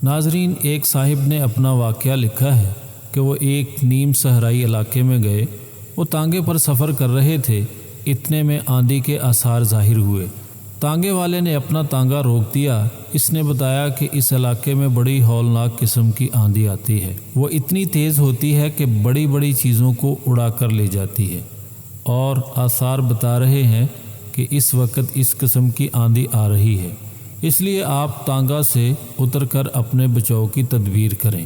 ناظرین، ایک صاحب نے اپنا واقعہ لکھا ہے کہ وہ ایک نیم صحرائی علاقے میں گئے۔ وہ تانگے پر سفر کر رہے تھے، اتنے میں آندھی کے آثار ظاہر ہوئے۔ تانگے والے نے اپنا تانگا روک دیا۔ اس نے بتایا کہ اس علاقے میں بڑی ہولناک قسم کی آندھی آتی ہے، وہ اتنی تیز ہوتی ہے کہ بڑی بڑی چیزوں کو اڑا کر لے جاتی ہے، اور آثار بتا رہے ہیں کہ اس وقت اس قسم کی آندھی آ رہی ہے، اس لیے آپ تانگا سے اتر کر اپنے بچاؤ کی تدبیر کریں۔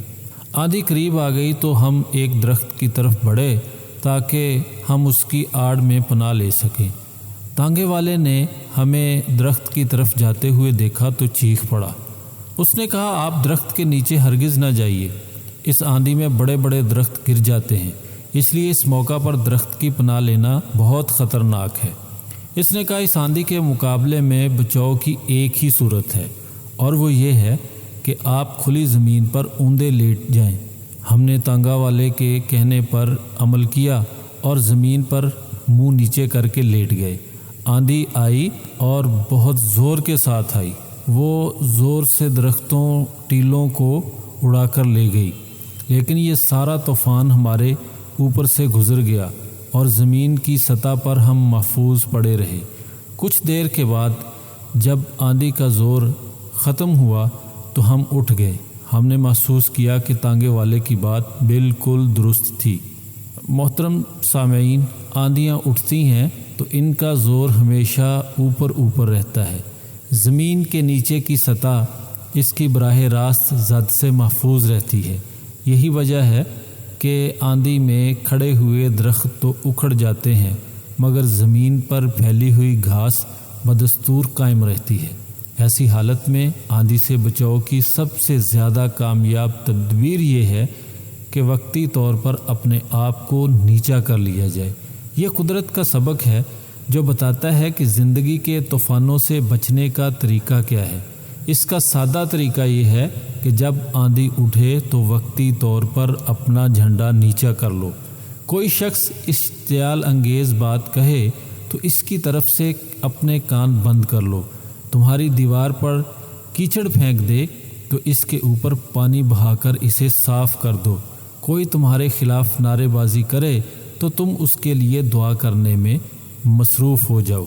آندھی قریب آ گئی تو ہم ایک درخت کی طرف بڑھے تاکہ ہم اس کی آڑ میں پناہ لے سکیں۔ تانگے والے نے ہمیں درخت کی طرف جاتے ہوئے دیکھا تو چیخ پڑا۔ اس نے کہا، آپ درخت کے نیچے ہرگز نہ جائیے، اس آندھی میں بڑے بڑے درخت گر جاتے ہیں، اس لیے اس موقع پر درخت کی پناہ لینا بہت خطرناک ہے۔ اس نے کہا، اس آندھی کے مقابلے میں بچاؤ کی ایک ہی صورت ہے، اور وہ یہ ہے کہ آپ کھلی زمین پر اوندے لیٹ جائیں۔ ہم نے تانگا والے کے کہنے پر عمل کیا اور زمین پر منہ نیچے کر کے لیٹ گئے۔ آندھی آئی اور بہت زور کے ساتھ آئی، وہ زور سے درختوں ٹیلوں کو اڑا کر لے گئی، لیکن یہ سارا طوفان ہمارے اوپر سے گزر گیا اور زمین کی سطح پر ہم محفوظ پڑے رہے۔ کچھ دیر کے بعد جب آندھی کا زور ختم ہوا تو ہم اٹھ گئے۔ ہم نے محسوس کیا کہ تانگے والے کی بات بالکل درست تھی۔ محترم سامعین، آندھیاں اٹھتی ہیں تو ان کا زور ہمیشہ اوپر رہتا ہے۔ زمین کے نیچے کی سطح اس کی براہ راست زد سے محفوظ رہتی ہے۔ یہی وجہ ہے کہ آندھی میں کھڑے ہوئے درخت تو اکھڑ جاتے ہیں، مگر زمین پر پھیلی ہوئی گھاس بدستور قائم رہتی ہے۔ ایسی حالت میں آندھی سے بچاؤ کی سب سے زیادہ کامیاب تدبیر یہ ہے کہ وقتی طور پر اپنے آپ کو نیچا کر لیا جائے۔ یہ قدرت کا سبق ہے جو بتاتا ہے کہ زندگی کے طوفانوں سے بچنے کا طریقہ کیا ہے۔ اس کا سادہ طریقہ یہ ہے کہ جب آندھی اٹھے تو وقتی طور پر اپنا جھنڈا نیچا کر لو۔ کوئی شخص اشتعال انگیز بات کہے تو اس کی طرف سے اپنے کان بند کر لو۔ تمہاری دیوار پر کیچڑ پھینک دے تو اس کے اوپر پانی بہا کر اسے صاف کر دو۔ کوئی تمہارے خلاف نعرے بازی کرے تو تم اس کے لیے دعا کرنے میں مصروف ہو جاؤ۔